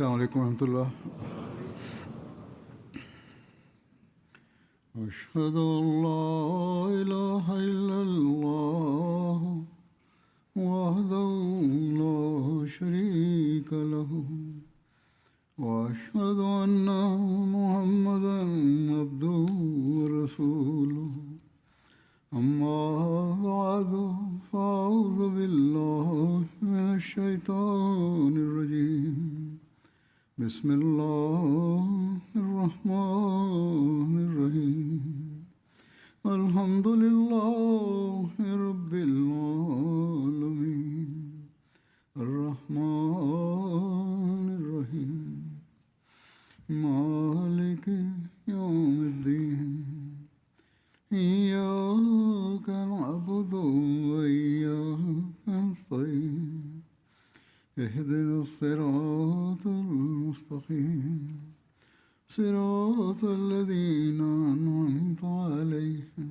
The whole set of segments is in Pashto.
السلام عليكم ورحمة الله. أشهد أن لا إله إلا الله وحده لا شريك له وأشهد أن محمدا عبده ورسوله أما بعد فأعوذ بالله من الشيطان الرجيم بسم الله الرحمن الرحيم الحمد لله رب العالمين الرحمن الرحيم مالك يوم الدين إياك نعبد وإياك نستعين اهدنا الصراط المستقيم صراط الذين أنعمت عليهم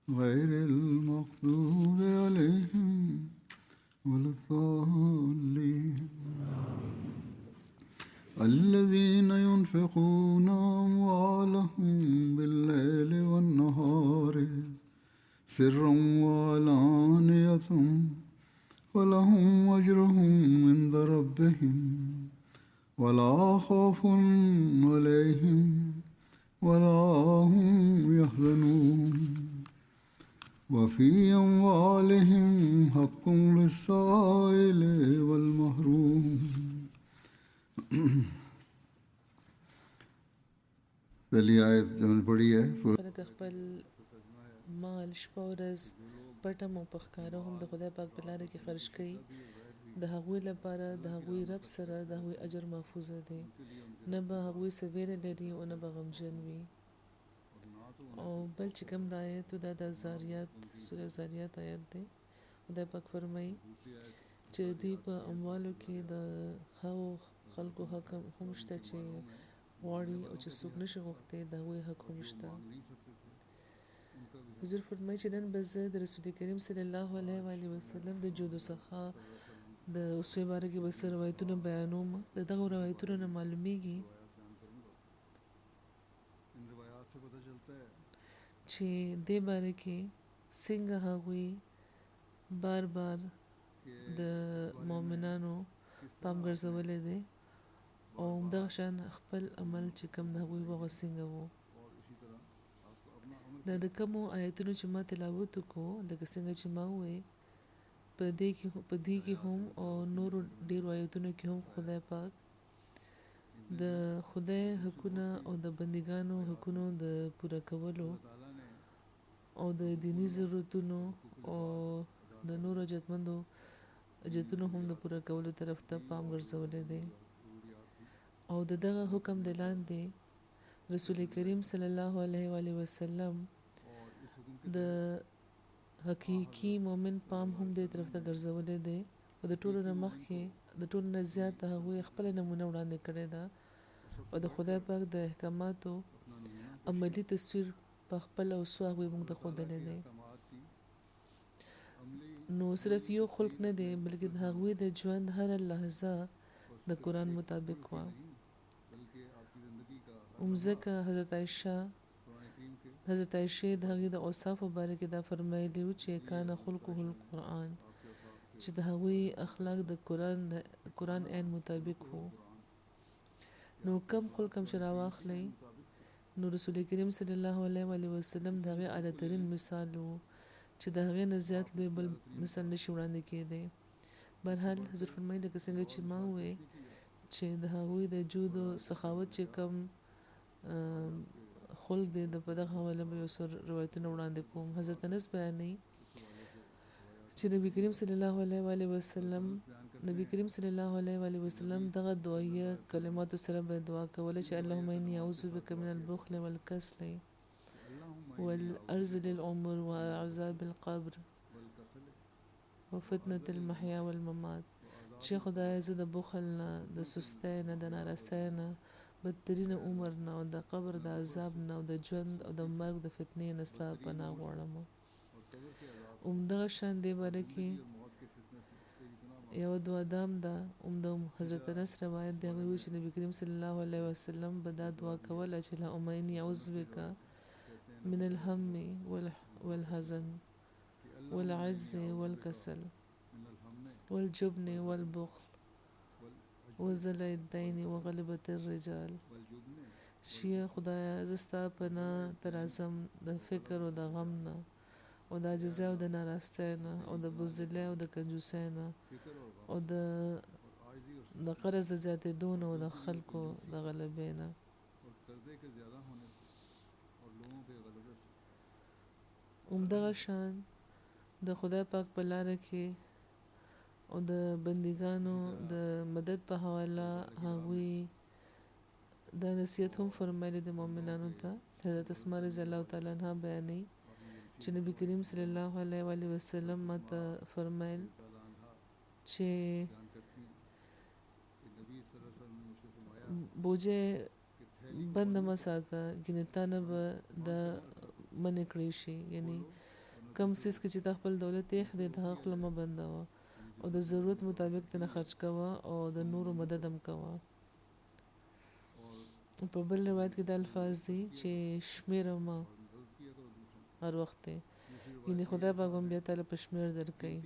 غير المغضوب عليهم ولا الضالين الذين ينفقون أموالهم بالليل والنهار سرا وعلانية ولهم أجرهم عند ربهم ولا خوف عليهم ولا هم يحزنون وفي أموالهم حق للسائل والمحروم. पहली आयत जो मैंने पढ़ी है خپل مال شپه ورځ پټم او په ښکاره هم د خدای پاک په لاره کې خرج کړي د هغوی لپاره د هغوی رب سره د هغوی اجر محفوظ دی نه به هغوی څه ویره لري او نه به غمجن وي او بل چې کوم د آیت دا د زاریات سوره زاریات آیت دی خدای پاک فرمایي چې دوی په اموالو کې د هغو خلکو حق هم شته چې غواړي او چې څوک نشي غوښتی د هغوی حق هم شته حضور فرمایي چې نن به زه د رسول کریم صلی الله علیه و وسلم د جود و سخا د اوسوي باره کې به څه روایتونه بیانوم د دغو روایتونو نه معلومیږي چې دې باره کې څنګه هغوی بار بار د مؤمنانو پام ګرځولی دی او همدغه شان خپل عمل چې کوم د هغوی هغه څنګه و دا د کومو آیتونو چې ما تلاوت وکړو لکه څنګه چې ما وویل په دې کې هم او نورو ډېرو آیتونو کې هم خدای پاک د خدای حقونه او د بندګانو حقونو د پوره کولو او د دینی ضرورتونو او د نورو حاجتونو هم د پوره کولو طرف ته پام ګرځولی دی او دغه حکم د لاندې رسول کریم صلی الله علیه و وسلم د حقیقي مؤمن پام هم دې طرف ته ګرځولی دی او د ټولو نه مخکې د ټولو نه زیات د هغوی خپل نمونه وړاندې کړې ده او د خدای پاک د احکاماتو عملی تصویر په خپل او سو هغوی موږ ته ښودلی دی نو صرف یو خلق نه دی بلکې د هغوی د ژوند هره لحظه د قرآن مطابق وه ځکه حضرت عایشه د هغې د اوصافو باره کې دا فرمایلي وو چې کان خلقه القرآن چې د هغوی اخلاق د قرآن عین مطابق وو نو کم خلق هم چې راواخلی نو رسول کریم صلی الله علیه و وسلم د هغې اعلی ترین مثال وو چې د هغې نه زیات لوی بل مثال نشي وړاندې کېدی برحال حضور فرمایي لکه څنګه چې ما وویل چې د هغوی د جود و سخاوت چې کم خلق دی د په دغه حواله به یو څو روایتونه وړاندې کوم حضرت انس بیانوي چې نبی کریم صلی الله علیه و وسلم دغه دعایه کلماتو سره به دعا کوله چې اللهم انی اعوذ بک من البخل والکسل والارذل العمر وعذاب القبر وفتنة المحیا والممات چې خدای زه د بخل نه د سستۍ نه د ناراستۍ نه بدترین عمر نه او د قبر د عذاب نه او د ژوند او د مرګ د فتنې نه ستا پناه غواړم همدغه شان دې باره کې یو دعا دام ده د حضرت انس روایت دی هغه وی چې نبی کریم صلی الله علیه وسلم به دا دعا کوله چې اللهم انی اعوذ بک من الهم والحزن والعز والكسل والجبن والبخل وزل الدين وغلبة الرجال شیه خدایا زستا پناه ترازم د فکر او د غم نه او د عجزۍ او د ناراستۍ نه او د بزدلۍ او د کنجوسۍ نه او د قرض د زیاتېدو نه او د خلکو د غلبې نه همدغه شان د خدای پاک په لاره کې او د بندګانو د مدد په حواله هغوی دا نصیحت هم فرمایلی د مؤمنانو ته حضرت اسماء رضی الله تعالی عنها بیانوي چې نبی کریم صلی الله علیه و آله وسلم ماته فرمایل چې بوجه بند مه ساته ګینې تا نه به د منې کړی شي یعنی کم څیز کې چې تا خپل دولت ایښی دی د هغه خوله مه بندوه او د ضرورت مطابق ترنه خرج کوه او د نورو مدد هم کوه. په بل روایت کې د الفاظ دي چې شمیره مه هر وخت دی یعنی خدای پاک هم بیا تعالی په شمیر درکوي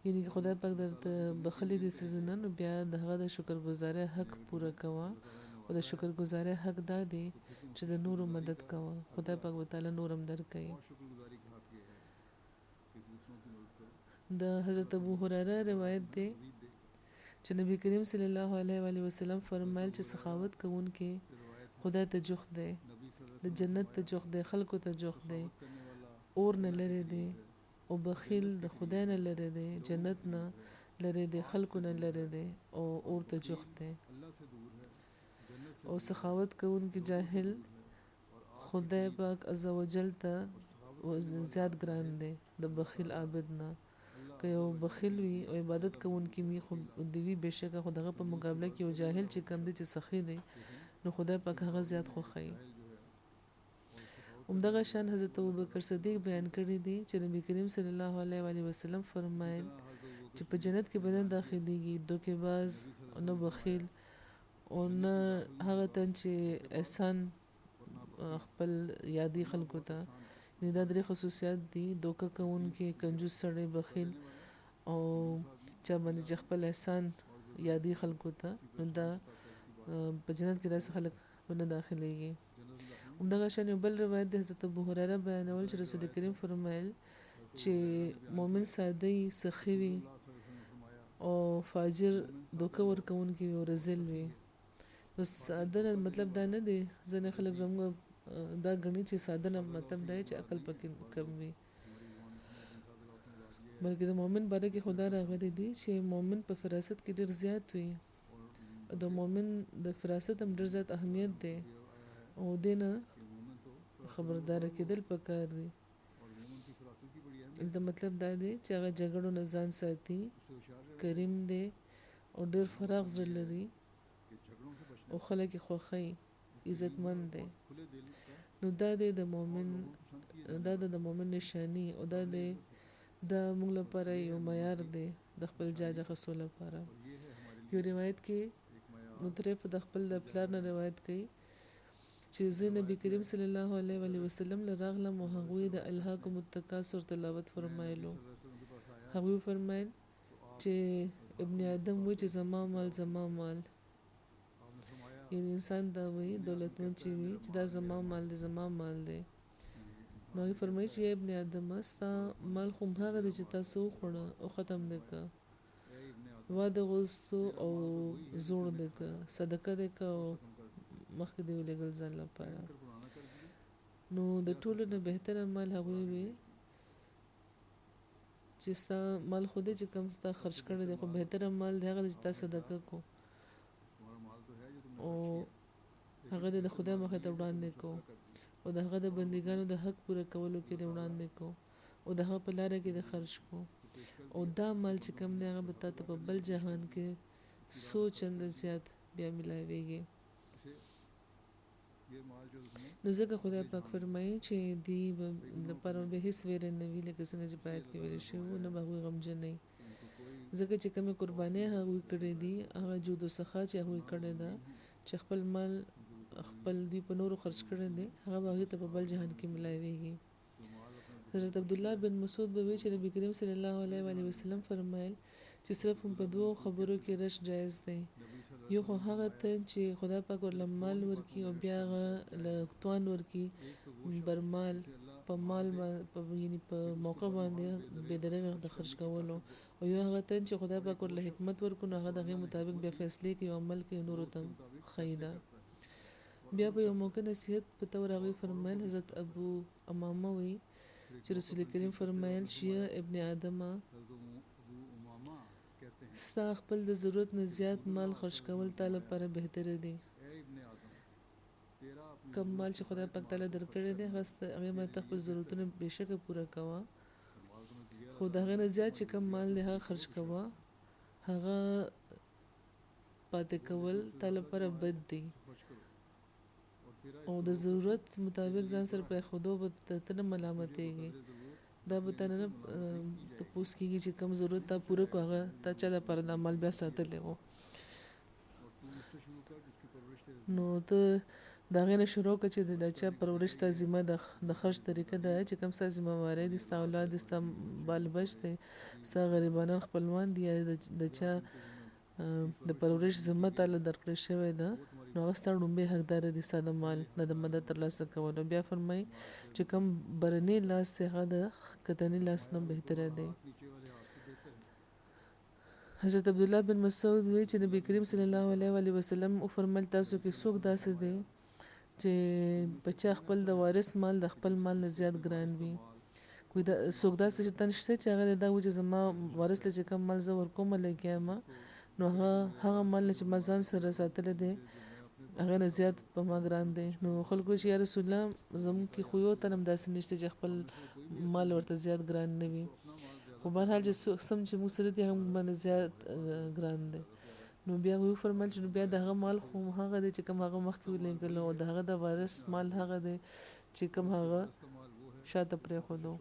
یعنی که خدای پاک درته بخلي دي څیزونه نو بیا د هغه د شکرګزارۍ حق پوره کوه او د شکرګزارۍ حق دا دی چې د نورو مدد کوه خدای پاک به تعالی نور هم درکوي. د حضرت ابو هريره روایت دی چې نبی کریم صلی الله علیه و آله وسلم فرمایل چې سخاوت کوونکې خدای ته جوخت دی د جنت ته جوخت دی خلکو ته جوخت دی اور نه لري دی او بخیل د خدای نه لري دی جنت نه لري دی خلکو نه لري دی او اور ته جوخت دی او سخاوت کوونکې جاهل خدای پاک عزوجل ته زیات ګران دی د بخیل عابد نه که یو بخیل وي او عبادت کوونکی وي خو د وی بشکه خو دغه په مقابله کې یو جاهل چې کم دی چې سخی دی نو خدای پاک هغه زیات خوښوي. همدغه شان حضرت ابوبکر صدیق بیان کړی دی چې نبی کریم صلی الله علیه و آله وسلم فرمایل چې په جنت کې بدن داخليږي دوکېباز نه بخیل او نه هغه تن چې احسان خپل یادی خلکو ته نه دا درې خصوصیات دي دوکه کوونکې کنجوس سړی بخیل او چا باندې چې خپل احسان یادی خلکو ته نو دا په جنت کې داسې خلک نه داخليږي. همدغه شان یو بل روایت د حضرت ابو هريره بیانول چې رسول کریم فرمایل چې مؤمن ساده سخی وي او فاجر دوکه ورکوونکی وي او رذل وي. نو ساده مطلب دا نه دی ځینې خلک زموږ دا غني چې ساده نه مطلب دی چې عقل پکې کم وي بلکې د مؤمن باره کې خدا راغلی دی چې مؤمن په فراست کې ډیر زیات وي د مؤمن د فراست هم ډیر زیات اهمیت دی او دینه خبردار کېدل پکار دی. دا مطلب دا دی چې هغه جګړو نه ځان ساتي کریم دی او ډیر فراغ زړه لري او خلک خوښي عزتمند دی نو دا د مؤمن د مؤمن نشانی او د موږ لپاره یو معیار دی د خپل جاجه خصو لپاره. یو روایت کې مترف د خپل د پلار نه روایت کوي چې زه نبی کریم صلی الله علیه و آله وسلم لراغلم او هغوی د الهاکم التکاثر تلاوت فرمایلو هغوی فرمایل چې ابن آدم وی چې زما مال یعنی انسان دا وی دولتمند چې وی چې دا زما مال دی نو یې فرمایي چې ابن آدم استا مال خو هغه د چې تاسو خوړه او ختم دکا واده غوستو او زوړ دکا صدقه دکا او مخکې دی ولګل ځان لپاره نو د ټولو نه بهتره مال هغه وي چې ستا مال خوده چې کم ستا خرج کړی دی خو بهتره مال دی هغه چې تاسو صدقه کو او هغه د خدای مخه ته وړاندې کو او د هغه د بندګانو د حق پوره کولو کې د وړاندې کو او د هغه په لار کې د خرج کو او دا مال چې کم دی هغه به تاسو په بل جهان کې سوچند زیات بیا ملایويږي. نو ځکه خدای پاک فرمایي چې دی لپاره به هیڅ ویره نه وی لکه څنګه چې پایت کې ویل شوی نو به غمجن نه ځکه چې کومې قربانۍ هغوی کړې دي هغه جود و سخا چې هغوی کړې ده چې خپل مال خپل دوی په نورو خرج کړی دی هغه به هغوی ته په بل جهان کې ملاویږي. حضرت عبدالله بن مسعود به وی چې نبی کریم صلی الله علیه و وسلم فرمایل چې صرف په دوو خبرو کې رش جایز دی. یو خو هغه ته چې خدا پاک ورله مال ورکي او بیا هغه له توان ورکي برمال په مال یعنی په موقع باندې بې درېغه د خرج کولو او یو هغه ته چې خدا پاک ورله حکمت ورکو نو هغه دغه مطابق بیا فیصلې کوي او عمل کوي نورو ته خیدا. بیا په یو موقع نصیحت په تور هغه فرمایل حضرت ابو امامه وی چې رسول کریم فرمایل چې ابن آدمه ستا خپل د ضرورت نه زیات مال خرج کول تعالی لپاره بهتره دی. کم مال چې خدای پاک تعالی درکړی دی هغه باندې خپل ضرورتونه بهشکه پوره کوه خو د هغه نه زیات چې کم مال دی هغه خرج کوه هغه پاتې کول تعالی لپاره بد دی او د ضرورت مطابق ځان سره په خودو به ته ملامتېږي دا به ته نه تپوس کېږي چې کم ضرورت تا پوره کو هغه تا چا دپاره د عمل بیا ساتلی و نو ته د هغې نه شروع کړه چې د چا پرورش ستا ذمه د خرج طریقه ده چې کوم ستا ذمهواری دي ستا اولاد دي ستا بال بچ دی ستا غریبانان خپلوان دي یا د چا د پرورش ذمه تعالی درکړې شوې ده نو هغه ستا لومړی حقدار دي ستا د مال نه د مدد ترلاسه کولو. بیا فرمایي چې کوم برنی لاس دی هغه د ښکتني لاس نه بهتره دی. حضرت عبدالله بن مسعود وی چې نبی کریم صلی الله علیه و وسلم وفرمایل تاسو کې څوک داسې دی چې بچا خپل د وارث مال د خپل مال نه زیات ګران وي کوئی دا څوک داسې شته چې هغه دا و چې زما وارث له چې کوم مال زه ورکوم لګیا ما نو هغه مال چې ما ځان سره ساتلی دی هغه نه زیات په ما ګران دی. نو خلکو چې یا رسول الله زموږ کې خو یو تن هم داسې نشته چې خپل مال ورته زیات ګران نه وي خو بهرحال چې سم چې موږ سره دي هغه باندې زیات ګران دی. نو بیا وی فرمایل چې بیا د هغه مال خو هغه دی چې کوم هغه مخکې ولېږلو او د هغه د وارث مال هغه دی چې کوم هغه شاته پرېښودو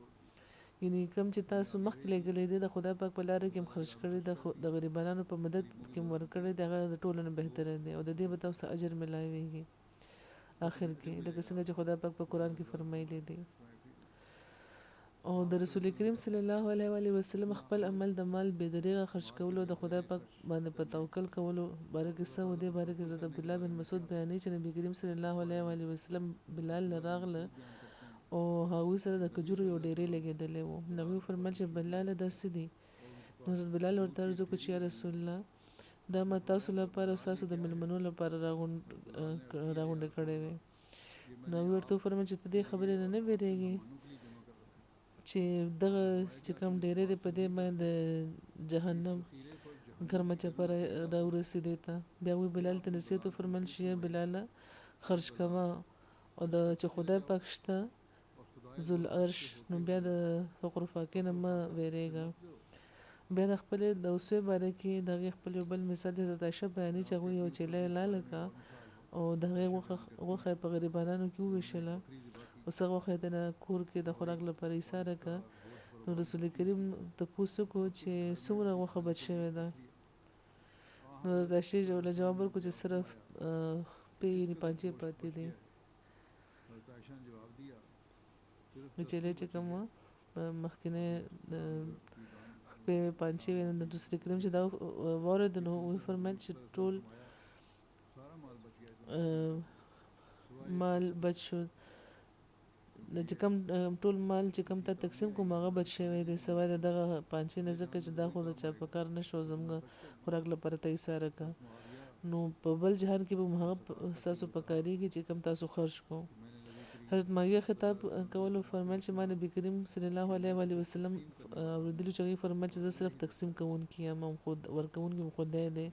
یعنی کوم چې تاسو مخکې لېږلی دی د خدای پاک په لاره کې هم خرج کړی د غریبانو په مدد کې هم ورکړی دی هغه د ټولو نه بهتره دی او د دې به تاسو اجر ملاویږي آخر کې لکه څنګه چې خدای پاک په قرآن کې فرمایلی دی. او د رسول کریم صلی الله علیه و وسلم خپل عمل د مال بې دریغه خرج کولو د خدای پاک باندې په توکل کولو باره کې څه و دې باره کې حضرت عبدالله بن مسعود بیانوي چې نبی کریم صلی الله علیه و وسلم بلال له راغله او هغوی سره د کجورو یو ډېرې لګېدلی و نو هغوی فرمایل چې بلاله دا څه دي نو حضرت بلال ورته عرض وکړو چې یا رسول الله دا ما تاسو لپاره او ستاسو د مېلمنو لپاره راغونډې کړې وې نو هغوی ورته وفرمایل چې ته دې خبرې نه وېرېږې چې دغه چې کوم ډېرې دی په دې باندې جهنم ګرمه چپه راورسېدې ته بیا وی بلال ته نصیحت وفرمایل چې بلاله خرج کوه او د چې خدای پاک شته ذوالعرش نو بیا د فقر و فاقې نه مه وېرېږه. بیا د خپلې د اوسوې باره کې د هغې خپل یو بل مثال د حضرت عایشه بیانوي چې هغوی یو چیلی لاله کړه او د هغې غوښه په غریبانانو کې وویشله او څه غوښه یې د کور کې د خوراک لپاره ایساره کړه نو رسول کریم تپوس وکړو چې څومره غوښه بچ شوې ده نو د عایشې جواب ورکړو چې صرف یعنې پانچې پاتې دي چیلې چې کوم مخکینی پانچې وې د رسول کریم چې دا واورېد نو وفرمایل چې ټول مال بچ شو چې کوم ټول مال چې کوم ته تقسیم کوم هغه بچ شوی دی سوای د دغه پانچې نه ځکه چې دا خو د چا په کار نه شو زموږ خوراک لپاره ته ایساره کړه نو په بل جهان کې به هغه ستاسو په کارېږي چې کوم تاسو خرج کو. حضرت معاویه خطاب کولو فرمایل چې ما نبی کریم صلی الله علیه و وسلم اورېدلي چې هغوی فرمایل چې زه صرف تقسیم کوونکی یم او ورکوونکی م خدای دی.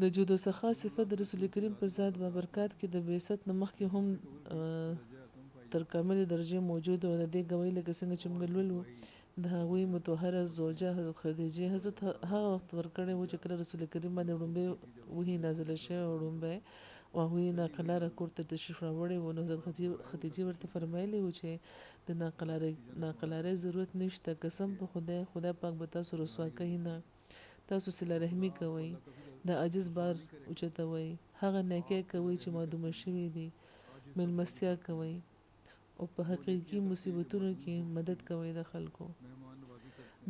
د جود و سخا صفت د رسول کریم په ذات بابرکات کې د بعثت نه مخکې هم تر کاملې درجې موجود او د دې ګواهي لکه څنګه چې موږ لولو د هغوی مطهره زوجه حضرت خدیجې حضرت هغه وخت ورکړی و چې کله رسول کریم باندې وړومبی وحي نازله شوی وړومبی او هغوی ناقلاره کور ته تشریف راوړی و. نو حضرت خدیجې ورته فرمایلی و چې د ناقلارۍ ضرورت نشته، قسم په خدای پاک به تاسو رسوا کوي نه. تاسو صله رحمي کوئ، د عاجز بار اوچتوئ، هغه نیکۍ کوئ چې معدومه شوي دي، میلمستیا کوئ او په حقیقي مصیبتونو کې مدد کوئ د خلکو.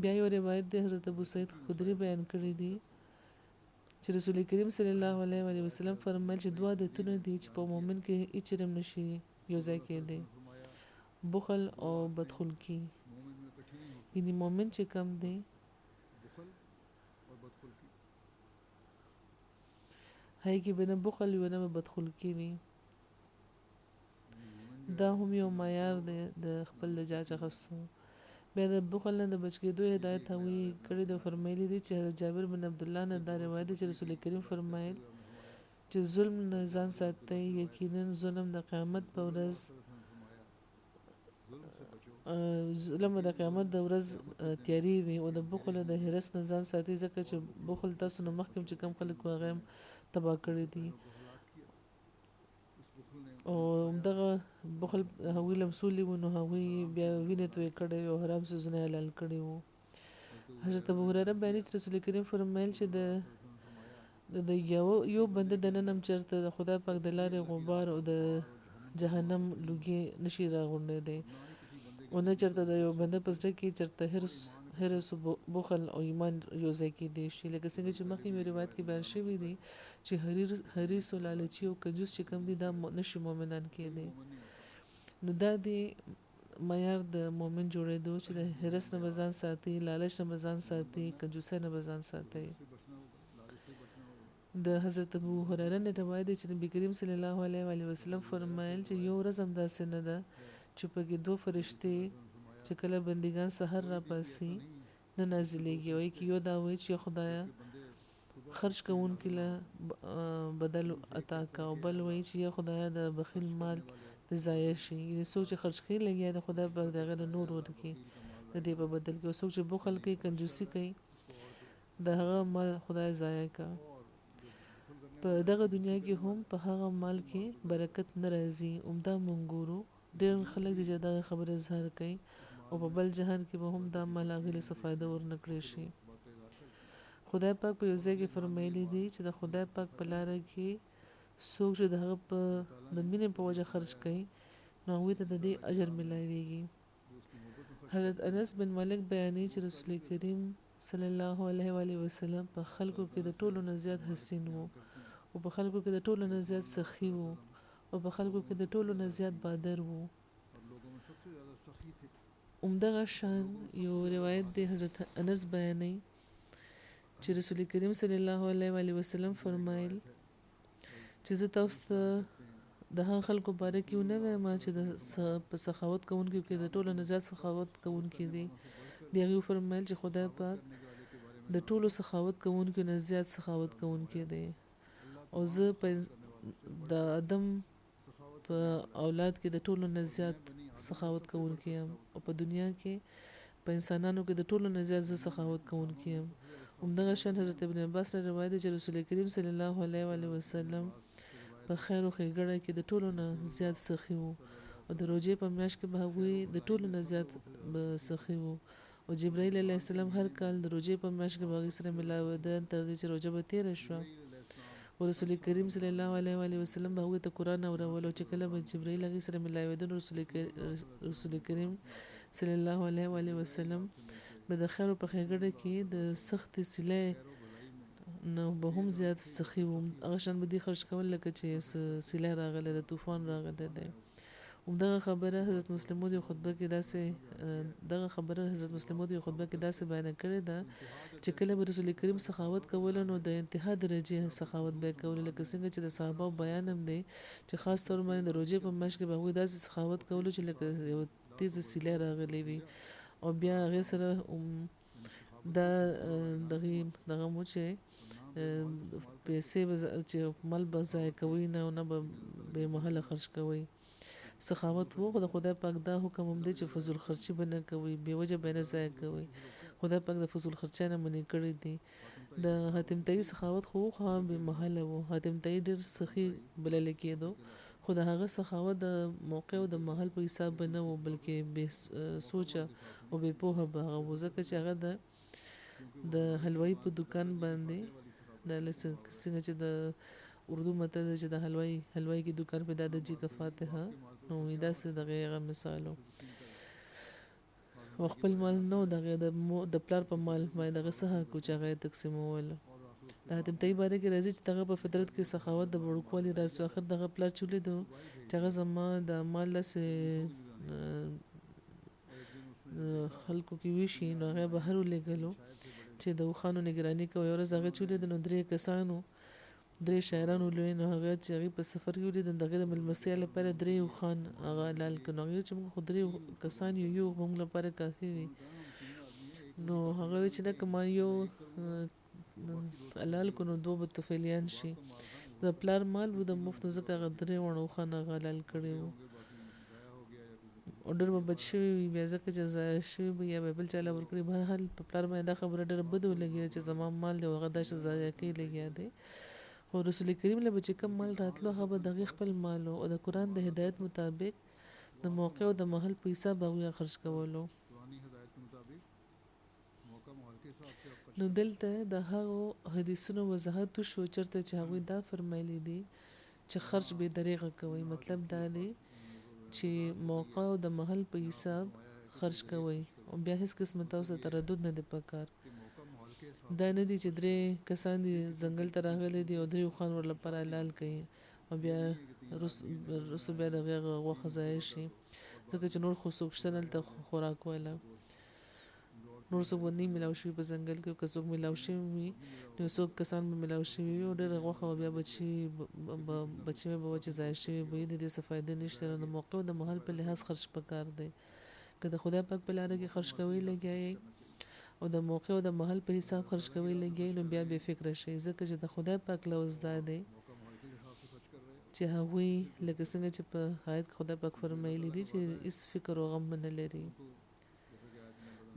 بیا یو روایت دی حضرت ابو سعید خدری بیان کړی دی چې رسول کریم صلی الله علیه و وسلم فرمایل چې دوه عادتونه دي چې په مؤمن کې هیڅ چرم نشي یو ځای کېدی: بخل او بدخلقي. یعنی مؤمن چې کم دی هغې کې به نه بخل وي نه به بدخلقي وي. دا هم یو معیار دی د خپل د جاج اخیستو. بیا د بخل نه د بچ کېدو هدایت هغوی کړی دی. فرمایلی دي چې جابر بن عبدالله نه دا روایت دی چې رسول کریم فرمایل چې ظلم نه ځان ساتئ، یقینا ظلم د قیامت په ورځ د ورځ تیاری وي. او د بخل د حرس نه ځان ساتي، ځکه چې بخل تاسو نه مخکې چې کم خلک و هغه هم تباه کړي دي. او دغه بخل هغوی لمسولي وو، نو هغوی بیا وینې تویې کړی او حرام څیزونه حلال کړي وو. حضرت ابو هریره بیانوي چې رسول کریم فرمایل چې د یو بنده دننه هم چېرته د خدای پاک د لارې غبار او د جهنم لوګي نشي راغونډېدی، او نه چېرته د یو بنده په زړه کې چېرته حرص بخل او ایمان یو ځای کېدی شي. لکه څنګه چې مخکې مې روایت کې بیان شوي دي چې حریص او لالچي او کنجوس چې کوم دي دا نشي مؤمنان کېدی. نو دا دی معیار د مؤمن جوړېدو چې د حرص نه به ځان ساتي، لالچ نه به ځان ساتي، کنجوسۍ نه به ځان ساتي. د حضرت ابو هریره نه روایت دی چې نبی کریم صلی الله علیه وسلم فرمایل چې یو ورځ هم داسې نه ده چې پکې دوه فرشتې چې کله بندګان سحر را پاسي نه نازلېږي، او کې یو دا وایي چې خدایا خرج کوونکي له بدل عطا کا، او بل وایي چې یا خدایا د بخیل مال د ضایع شي. یعنې څوک چې خرج کوي لګیا د خدای پاک د هغه نه نور ورکړي د دې په بدل کې، او څوک چې بخل کوي کنجوسي کوي د هغه مال خدای ضایع کا. په دغه دنیا کې هم په هغه مال کې برکت نه راځي. عمده مونږ ګورو ډېر خلک دي چې دغه خبره اظهار کوي، او په بل جهان کې به هم دا مال هغې له څه فایده ورنه کړی شي. خدای پاک په یو ځای کې فرمایلی دی چې د خدای پاک په لاره کې څوک چې د هغه د مینې په وجه خرج کوي نو هغوی ته د دې اجر ملاویږي. حضرت انس بن مالک بیانوي چې رسول کریم صلی الله علیه وسلم په خلکو کې د ټولو نه زیات حسین وو، او په خلکو کې د ټولو نه زیات سخي وو، او په خلکو کې د ټولو نه زیات بادر وو. همدغه شان یو روایت دی حضرت انس بیانوي چې رسول کریم صلی الله علیه وسلم فرمایل چې زه تاسو ته د هغه خلکو باره کې ونه وایم چې په سخاوت کوونکو کې د ټولو نه زیات سخاوت کوونکي دي. بیا هغوی فرمایل چې خدای پاک د ټولو سخاوت کوونکو نه زیات سخاوت کوونکی دی، او زه د آدم په اولاد کې د ټولو نه زیات سخاوت کوونکی یم، او په دنیا کې په انسانانو کې د ټولو نه زیات زه سخاوت کوونکی یم. همدغه شان حضرت ابن عباس نه روایت دی چې رسول کریم صلی الله علیه وسلم په خیر او ښېګڼه کې د ټولو نه زیات سخي وو، او د روژې په میاشت کې به هغوی د ټولو نه زیات سخي وو. او جبرائیل علیه السلام هر کال د روژې په میاشت کې به هغوی سره ملاوده تر دې چې روژه به تېره شوه، او رسول کریم صلی الله علیه وسلم به هغوی ته قرآن اورولو. چې کله به جبرائیل هغوی سره ملاوده نو رسول کریم صلی الله علیه وسلم به د خیر په ښېګڼه کې د سختې سیلۍ نه به هم زیات سخي وو. هغه شان به دې خرج کول لکه چې سیلۍ راغلی د طوفان راغلی دی. همدغه خبره حضرت مسلم موعود خطبه کې داسې بیان کړې ده چې کله به رسول کریم سخاوت کوله نو د انتها درجې سخاوت به کوله، لکه څنګه چې د صحابه بیان هم دی چې خاص طور باندې د روژې په میاشت کې به هغوی داسې سخاوت کولو چې لکه یو تیزه سیلۍ راغلی وي، او بیا هغې سره دا دغه مو چې پیسې چې مال به ضایع کوي نه او نه به بې محله خرج کوي. سخاوت وو، خو د خدای پاک دا حکم هم دی چې فضول خرچي به نه کوي، بې وجه به نه ضایع کوي. خدای پاک د فضول خرچۍ نه منع کړی دی. د حاتم طایی سخاوت خو به محله وو. حاتم طایی ډېر سخي بلل کېدو، خو د هغه سخاوت د موقع او د محل په حساب به نه و، بلکې بې سوچه او بې پوهه به هغه و، ځکه چې هغه د حلوایي په دکان باندې د څنګه چې د اردو متل دی چې د حلوایي کی دکان په داداجی کا فاتحه، نو داسې دغه هغه مثالو. او خپل مال نو دغه د پلار په مال باندې دغه څه حق و چې هغه یې تقسیمولو. د حاتم طایی باره کې راځي چې دغه په فطرت کې سخاوت د وړوکوالي راز و. آخر دغه پلار چې ولیدو چې هغه زما د مال داسې خلکو کې ویشي، نو هغه بهر ولېږلو چې د اوښانو نګراني کوي. یوه ورځ هغه چې ولیدو نو 3 کسانو 3 شاعران ولوي، نو هغه چې هغې په سفر کې ولیدل دغه د مېلمستیا لپاره 3 اوښان هغه حلال کړ. نو هغې چې موږ خو 3 کسان یو موږ لپاره کافي وي. نو هغه وی چې نه که ما یو حلال کړو نو 2 به طفیلیان شي. د پلار مال و د مفت، نو ځکه هغه 3 وړه اوښان هغه حلال کړي وو. او ډېر به بچ شوي وي بیا، ځکه چې ضایع شوي به یا به بل چا له ورکړي. بهرحال په پلار باندې دا خبره ډېره بده ولګېده چې زما مال دی او هغه داسې ضایع کوي لګیا دی. خو رسول کریم له به چې کوم مال راتلو هغه به د هغې خپل مال و، او د قرآن د هدایت مطابق د موقع او د محل په حساب هغوی خرج کولو. نو دلته د هغو حدیثونو وضاحت وشو چېرته چې هغوی دا فرمایلی دي چې خرج بې دریغه کوئ. مطلب دا دی چې موقع او د محل په حساب خرج کوئ، او بیا هیڅ قسمه تاسو تردد نه دی پکار. دا نه دي چې 3 کسان دي ځنګل ته راغلي دي او 3 اوښان ورلپاره حلال کوي او بیا رسو بیا د هغې غوښه ضایع شي، ځکه چې نور خو څوک شته نه هلته خوراک واله، نور څوک به نه میلاو شوي په ځنګل کې. او که څوک میلاو شوي وي نو څوک کسان به میلاو شوي وي او ډېره غوښه به بیا بچي به وه چې ضایع شوي به وي، د دې څه فایده نشته. نو د موقع او د محل په لحاظ خرج پکار دی. که د خدای پاک په لاره کې خرج کوئ لګیایئ او د موقع او د محل په حساب خرج کوئ لګیایئ، نو بیا بې فکره شئ، ځکه چې د خدای پاک لوز دا دی چې هغوی لکه څنګه چې په آیت کې خدای پاک فرمایلی دي چې هیڅ فکر او غم نه لري.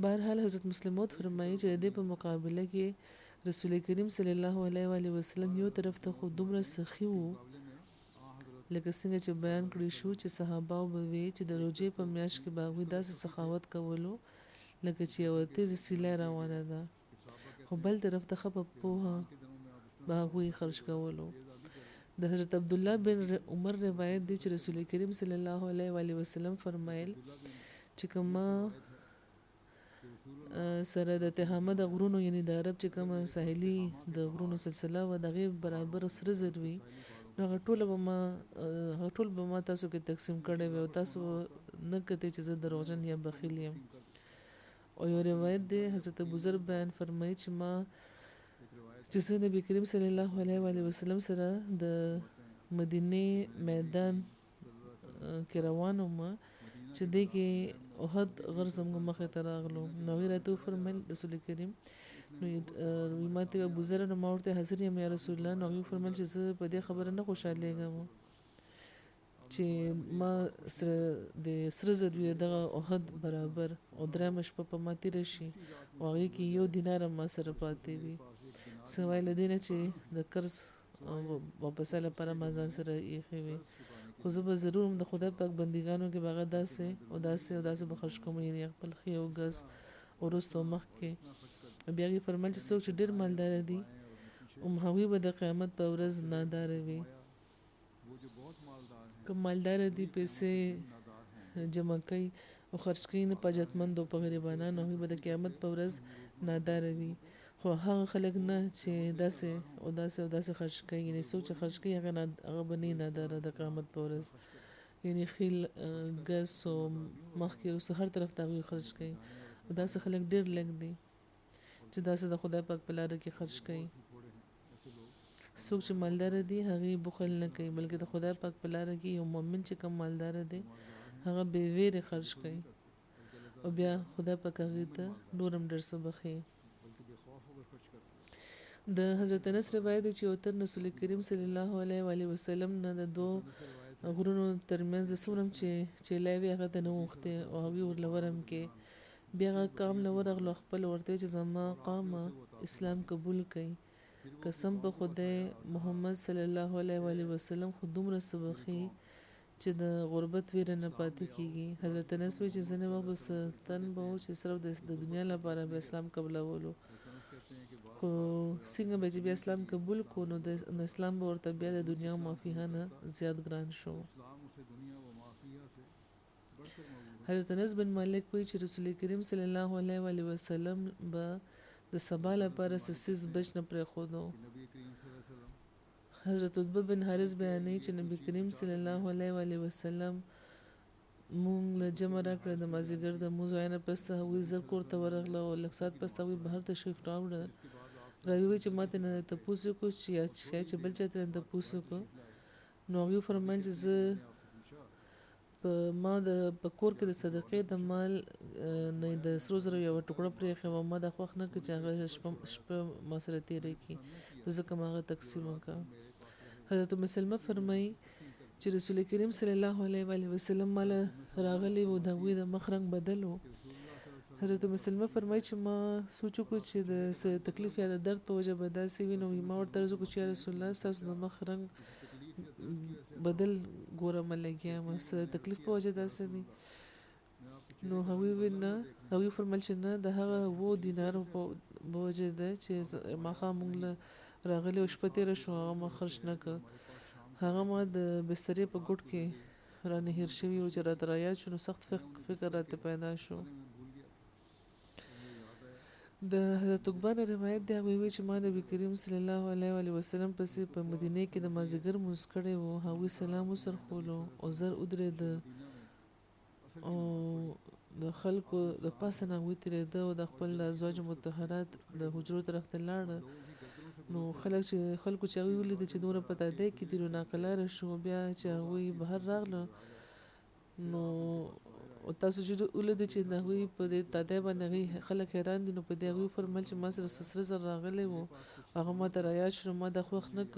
بهرحال حضرت مسلم موعود فرمایي چې د دې په مقابله کې رسول کریم صلی الله علیه وسلم یو طرف ته خو دومره سخي وو، لکه څنګه چې بیان کړی شو چې صحابه به وي چې د روژې په میاشت کې به هغوی داسې سخاوت کولو لکه چې یوه تیزه سیلۍ روانه ده، خو بل طرف ته ښه په پوهه به هغوی خرج کولو. د حضرت عبدالله بن عمر روایت دی چې رسول کریم صلی الله علیه وسلم فرمایل چې که ما سره د تهامه د غرونو یعنی د عرب چې کومه ساحلي د غرونو سلسله و د هغې برابر سره زر وي، نو هغه ټول به ما تاسو کې تقسیم کړی وي او تاسو نه کتئ چې زه دروغجن یا بخیل یم. او یو روایت دی حضرت ابوذر بیان فرمایي چې زه نبی کریم صلی الله علیه وسلم سره د مدینې میدان کې روان وم چې دې کې احد غر زموږ مخې ته راغلو. نو هغې راته وفرمیل رسول کریم، نو ما ته ابوذر، نو ما ورته حاضر یم یا رسول الله. نو هغې وفرمیل چې زه په دې خبره نه خوشحالېږم چې ما سره د سره زر وي دغه احد برابر او 3 شپه په ما تېره شي او هغې کې 1 دینار ما سره پاتې وي، سوای له دې نه چې د قرض واپسه لپاره ما ځان سره ایښې وي. خو زه به ضرور د خدای پاک بندګانو کې به هغه داسې به خرج کوم، یعنې خپل ښې او ګز وروسته مخکې. بیا هغې فرمیل چې څوک چې ډېر مالداره دي هغوی به د قیامت په ورځ ناداره وي. که مالداره دي پیسې جمع کوي او خرج کوي نه په حاجتمند او په غریبانانو، هغوی به د قیامت په ورځ ناداره وي. خو هغه خلک نه چې داسې خرج کوي، یعنې څوک چې خرج کوي هغه به نه ناداره د قیامت په ورځ، یعنې خیل ګس او مخکې وروسته هر طرف ته هغوی خرج کوي. او داسې خلک ډېر لږ دي چې داسې د خدای پاک په لاره کې خرج کوي. څوک چې مالداره دي هغې بخل نه کوي، بلکې د خدای پاک په لاره کې یو مؤمن چې کوم مالداره دی هغه بې ویرې خرج کوي او بیا خدای پاک هغې ته نور هم ډېر څه بخښي. د حضرت انس روایت دی چې یو تن رسول کریم صلی الله علیه وسلم نه د 2 غرونو ترمنځ د څومره چې چیلای وي هغه ته نه اوښتې او هغوی ورله ورم کې بیا هغه قام له ورغلو خپل ورته چې زما قامه اسلام قبول کړي قسم په خدای محمد صلی الله علیه و آله وسلم خو دومره سبخي چې د غربت ویره نه پاتې کیږي حضرت انس وی چې ځنه وخت بس تن به چې صرف د دنیا لپاره به اسلام قبولولو خو څنګه به چې بیا اسلام قبول کو نو د اسلام به ورته بیا د دنیا مافیه نه زیات ګران شو حضرت انس بن مالک وی چې رسول کریم صلی الله علیه و آله وسلم به د سبا لپاره سسیز بچ نه پرې خودو حضرت عتبه بن حارث بیانوي چې نبی کریم صلی الله علیه و آله وسلم مونږ له جمع راکړه د مازیګر د موزاینه پسته وی زر کور ته ورغله او لږ سات پسته وی بهر تشریف راوړه راوی چې ماته نه تاسو کو چې بل چاته نه تاسو کو نو وی فرمایي چې زه په ما د پکور کې د صدقې د مال نه د سرو زرو یو ټوکړه پرې خو ما د خوښ نه کې چې هغه شپه ما سره تیرې کی ځکه ما هغه تقسیم وکړ حضرت مسلمه فرمایي چې رسول کریم صلی الله علیه و آله وسلم مال راغلی و د وی د مخرنګ بدلو حضرت مسلمه فرمایي چې ما سوچو کو چې د تکلیف یا د درد په وجه به داسې وي نو ما ورته زه کو چې رسول الله تاسو د مخرنګ بدل ګورم لګیا ما سره تکلیف په وجه داسې دي نو هغوی وینا هغوی فرمایل چې نه د هغه وو دینارو په وجه ده چې ماخه مونږ راغلی او شپه تیره شو هغه ما خرج نه کړ هغه ما د بسترې په ګوټ کې رانه هیر شوی او چې راته رایاد شو نو سخت فکر راته پیدا شو د حضرت عقبه روایت دی هغه وی چې ما نبی کریم صلی الله علیه و آله وسلم پسې په مدینه کې د مازیګر موږ کړي وو هغه سلام وسر خولو او زر ادره د او د خلکو د پاسه نه وتره ده او د خپل ازواج مطهرات د حجرو طرف ته لاړ نو خلکو چې وی ولید چې دوره پته ده کې د ناقلار شو بیا چې وی بهر راغله نو او تاسو چې ولید چې نه وی په دې تاده باندې خلک حیران دي نو په دې وی فرمایل چې ما سره سسره زر راغلی وو هغه ما ته رایا شو ما د خوښ نه ک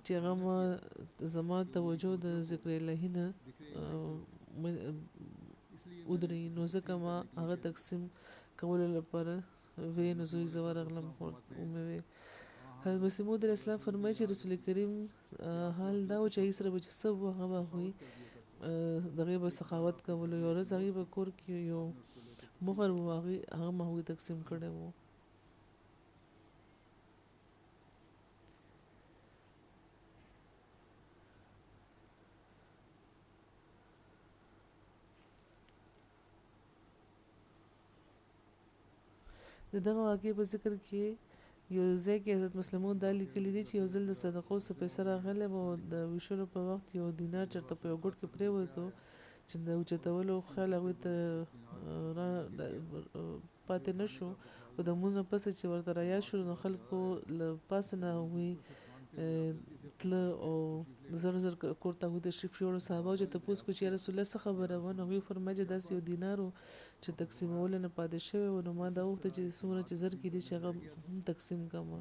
چې هغه ما زما توجه د ذکر الهی نه ودرې نو ځکه ما هغه تقسیم کول لپاره وی نو زوی زوار غلم ومه حضرت مسیح موعود اسلام فرمایي چې رسول کریم حال دا او چې سره به سب هغه وي دغه به سخاوت کول یو ورځ هغه به کور کې یو مهر واغی هغه ما تقسیم کړي وو دغه واقعي په ذکر کې یو ځکه حضرت مسلمون د لیکلي دي چې یو ځل د صدقو څخه پیسې راغله او د وشلو په وخت یو دینار چرته په یو ګډ کې پرې وته چې د اوچتولو خیال هغه ته پاتې نشو او د موږ پس چې ورته رایا شو نو خلکو له پاس نه وي تل او زر زر کوړه و د شفیور صحابه چې تاسو کو چې رسول الله څخه خبره ونه وی فرمایي داس یو دینارو چې تقسیمول نه پاتې شوی او نو ما دا وخت چې څومره چې زر کې دي چې هغه تقسیم کما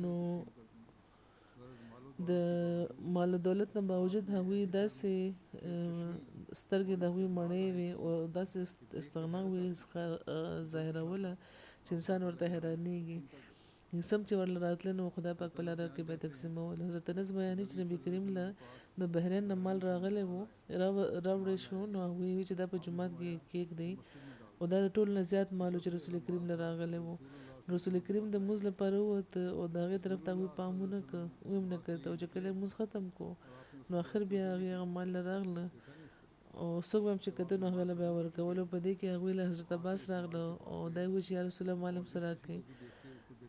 نو د مال دولت نه باوجود هغوی داسې سترګې د هغوی مړې وي او داسې استغنا وي ظاهروله چې انسان ورته حیرانېږي سم چې ورل راتله نو خدای پاک په لاره کې به تقسیمول حضرت انس بیانې چې نبی کریم له د بحرین نه مال راغلی وو راوړې شو نو هغوی چې دا په جمعات کې کېک دی او دا ټول نه زیات مالو چې رسول کریم له راغلی وو رسول کریم د موز لپاره وته او دغه طرف ته وی پامونه ک ویم نه کړ او چې کله موز ختم کو نو اخر بیا هغه مال راغله او څوک هم چې کده نو هغه بیا ورکول په دې کې هغه له حضرت عباس راغله او دای و چې رسول الله معلم سره کوي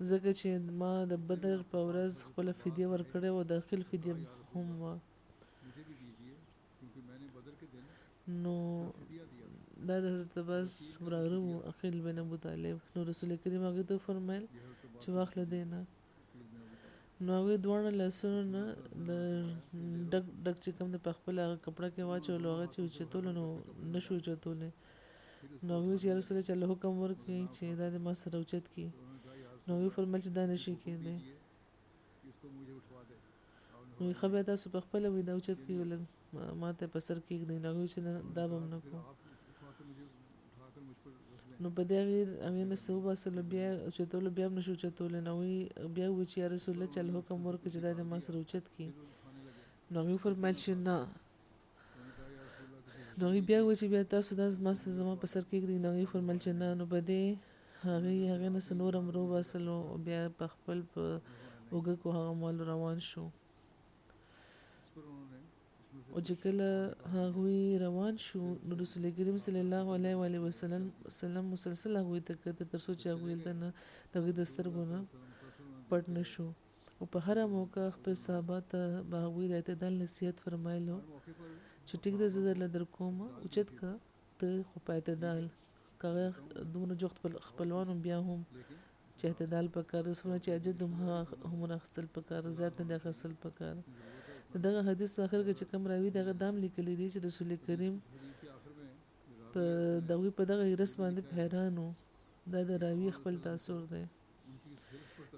ځکه چې ما د بدر په ورځ خپل فدیه ورکړې او داخل فدیه هم نو دا د حضرت عباس وراره عقیل بن ابو طالب نو رسول کریم هغه ته فرمایل چې واخله دینه نو هغه دوه لاسونه نه ډک ډک چې کوم د خپل هغه کپڑا کې واچول هغه چې چتول نو نشو چتول نو هغه چې رسول الله حکم ورکړي چې دا د ما سره اوچت کی نو وی فرمایل چې دا نشي کېده نو خبره تاسو په خپل وی دا اوچت کی ول ما ته په سر کې دی نو چې دا بم نه کو نو په دې هغې نه څه وباسلو بیا اوچتولو بیا هم نشو اوچتولی نو هغوی بیا وویل چې یا رسول الله چې حکم ورکړه چې دا دې ما سره اوچت کړي نو هغوی وفرمیل چې نه نو هغوی بیا وویل چې بیا تاسو دا زما په سر کېږدئ نو هغوی وفرمیل چې نه نو په دې هغې نه څه نور هم راوباسلو بیا په خپل په اوږه کو هغه مال روان شو او چې کله هغوی روان شو نو رسول کریم صلی الله علیه و آله وسلم مسلسل هغوی ته کتل تر څو چې هغوی ته نه د هغوی د سترګو نه پټ نه شو او په هره موقع خپل صحابه ته به هغوی د اعتدال نصیحت فرمایلو چې ټیک ده زه درله در کوم اوچت که ته خو په اعتدال که هغه دومره جغد خپلوان هم بیا هم چې اعتدال پکار ده څومره چې اجد هم اخیستل پکار زیات نه دی اخیستل پکار دغه حدیث په اخر کې چې کوم راوي دغه دام لیکلی دی چې رسول کریم په دغه په دغه رس باندې حیران وو دا د راوي خپل تاثر دی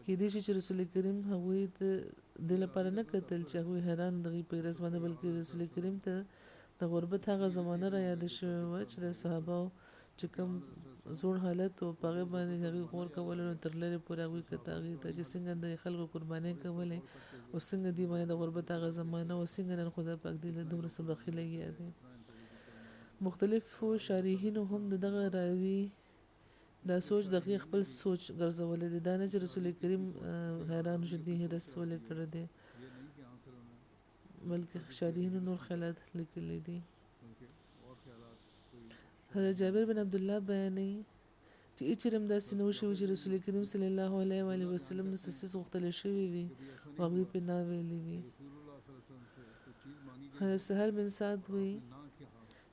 کې دې چې رسول کریم هغوی ته د لپاره نه کتل چې هغوی حیران دغه په رس باندې بلکې رسول کریم ته د غربت هغه زمانه را یاد شوی و چې د صحابه چې کوم زوړ حالت او پاغه باندې هغه غور کول نو تر لري پورې هغه کتاغي ته چې څنګه د خلکو قرباني کولې او څنګه دی باندې د غربت هغه زمانه او څنګه نن خدای پاک دې له دومره سبق لګیا دي مختلفو شارحینو هم دغه راوي دا سوچ د خپل سوچ ګرځولې دي دا نه چې رسول کریم حیران شو دي رسول کړه دي بلکې شارحینو نور خیالات لیکلي دي حضرت جابر بن عبد الله بیانوي چې اچرم داسې نو شو چې رسول کریم صلی الله علیه و آله وسلم د سسس غختل شوی وي او هغه په نا ویلي وي حضرت سهل بن سعد وی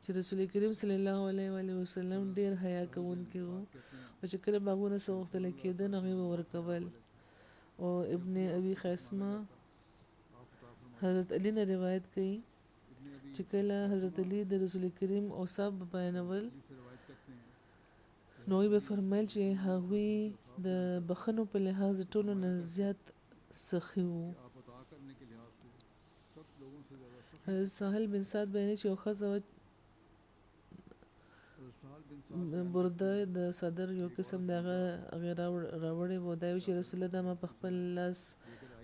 چې رسول کریم صلی الله علیه و آله وسلم ډیر حیا کوونکی وو او چې کله باغونه سو غختل کېده نو هغه ورکول او ابن ابي خیسمه حضرت علی نه روایت کوي چې کله حضرت علی د رسول کریم او صاحب بیانول نو به فرمایل چې هغوی د بخنو په لحاظ ټولو نه زیات سخي وو سهل بن سعد بیانوي چې یو ښځه برده د صدر یو قسم دغه راوړی و دا چې رسول الله ما په خپل لاس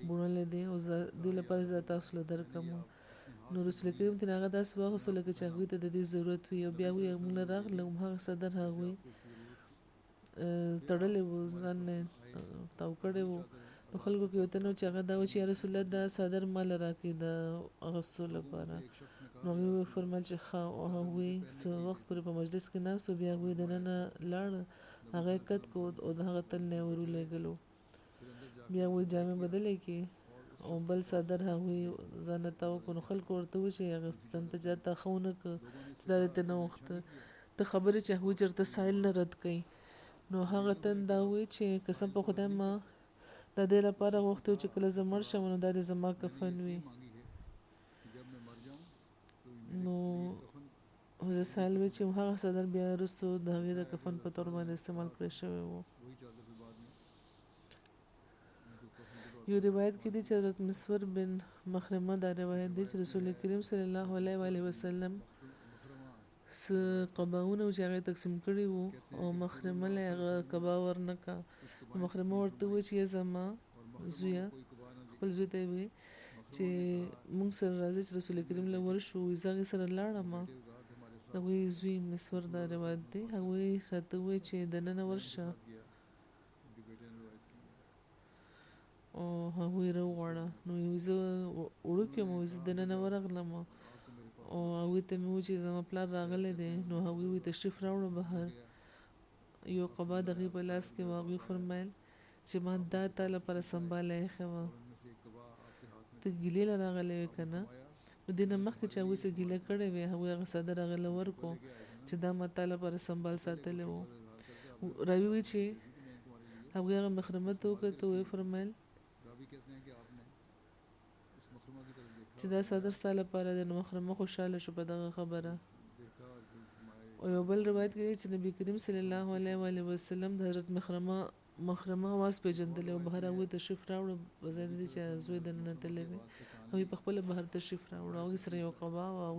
بوڼلې دی او د لپاره زه تاسو له درکم نو رسول کریم ته هغه داس واغسو لکه چې هغه ته د دې ضرورت وي او بیا وی موږ راغلو هغه صدر هغه تړلې و ځان تاو کړې و نو خلکو کې وته نو چې هغه دا و چې رسول الله دا صدر مال راکې د اغسطو لپاره نو هغه فرمایل چې خا او هغه څو وخت پر په مجلس کې ناس او بیا هغه دنه لاړ هغه کټ کو او هغه تل نه ورولېګلو بیا وې جامې بدلې کې او بل صدر هغه ځان تاو کو نو خلکو ورته و چې هغه ستن ته جاته خونه ک چې دا ته نو وخت ته خبرې چې هغه چرته سایل نه رد کړي نو هغه تن دا وی چې قسم په خدای ما د دې لپاره وخت چې کله زمر شم نو د زما کفن وي نو زه سالوي چې هغه صدر بیا رسو د هغې د کفن په تور باندې استعمال کړی شوی وو یو روایت کې دی چې حضرت مسور بن مخرمه دا روایت دی چې رسول کریم صلی الله علیه و آله وسلم قباونه چې هغه تقسیم کړي وو او مخرمه له هغه قبا ورنکا مخرمه ورته و چې زما زویا خپل زوی ته وي چې موږ سره راځي چې رسول کریم له ورشو زغه سره لاړم هغه زوی مسور دا روایت دی هغه راته و چې د نن ورشه او هغه وروړه نو زه وړوکې مو زه د نن ورغلم او هغه ته مو چې زما پلار راغله دي نو هغه وی تشریف راوړو بهر یو قبا دغه په لاس کې واغې فرمایل چې ما دا تعالی پر سنباله خو ته ګیله راغله کنه نو دینه مخکې چې هغه سه ګیله کړې وي هغه صدر غل ورکو چې دا ما تعالی پر سنبال ساتلې وو راوي چې هغه مخرمت وکړه وی فرمایل چې دا صدر ستاله لپاره د مخرمه خوشاله شو په دغه خبره او یو بل روایت کوي چې نبی کریم صلی الله علیه و آله وسلم د حضرت مخرمه واس پیژندل او بهر هغه تشریف راوړ وزید دي چې زوی د نن تلې او په خپل بهر تشریف راوړ او سره یو قبا او